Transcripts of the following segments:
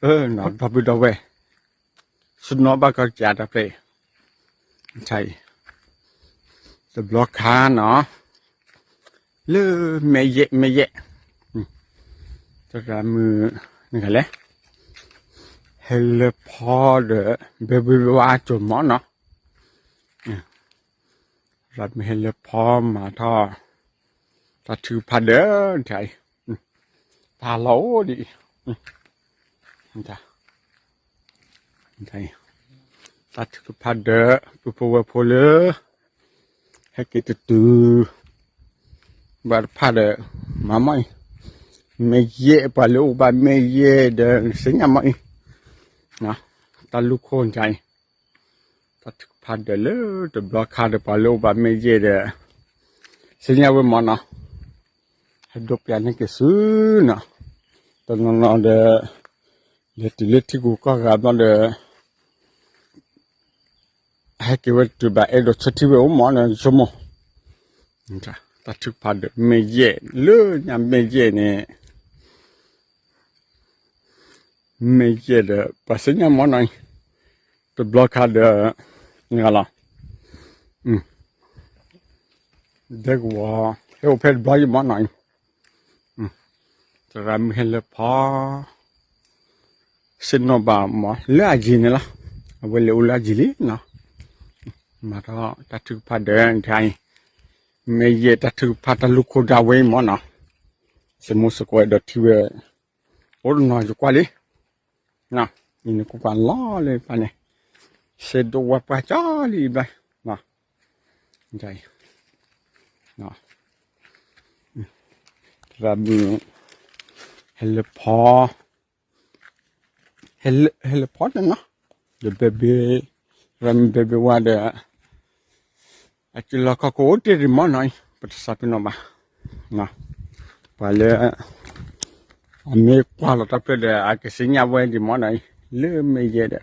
no tapi do we suno ba ka ja da pre chai the block car no le me yeจะraมือนี่กันแหละเฮลพอดเบบีว่าจมเนาะรัดมีเฮลพอมาท่อตัดถือพัดเด้อใช่พาเราดิจ้ะใช่ตัดถือพัดเด้อปุ๊บว่าพอเลยให้กิจตูบาดพัดเด้อมาไหมไม่เย่ปะลูกบ้านไม่เย่เดินสิงห์ไหมนะตาลูกคนใจตัดพัดเด้อเลยแต่บล็อกขาดปะลูกบ้านไม่เย่เด้อสิงห์เว้มันนะให้ดูเปลี่ยนให้กี่ซื้อนะตอนนั้นเด้อเล็ดที่กูก็กลับมาเด้อให้กี่วันตัวแบบเด็กที่เว้มันนะชั่วโมงจ้ะตัดพัดเด้อไม่เย่เลยยังไม่เย่เนี่ยไม่เย่เด้อภาษาเนี่ยมันไงตัวบล็อกขาดเด้อนี่ก็ละเด็กว่าเฮลเพดบล็อกมันไงจะรำเห็นเลยพอสินนบามาเลือจีนี่ละเอาไว้เลือจีลีนะมาท่อตัดพัดเด้อไทยไม่เย่ตัดพัดลูกโคดาเวมันนะสมุสกวยดอที่เวโอ้น้อยจุกว่าเลยนะนี่กูกันล้อเลยปะเนี่ยเสดว่าปะจ้าลีไปนะใจนะรับเฮลพอเฮลพอนั่นนะเดี๋ยวเบบีรำเบบีว่าเดี๋ยวอาจจะเราก็โคตรดีมั้งหน่อยปัสสาวะน้องบ้านะไปเลยอันนี้กว่าเราจะไปเดี๋ยวอาจจะสิ่งอย่างวันดีมั้งหน่อยเลื่อไม่เยอะเด้อ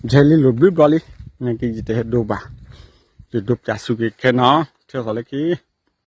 เจลิลูบิบอลลี่นี่กี่จะเห็นดูบ้าจะดูจากสุกิแค่น้อเท่าไหร่กี่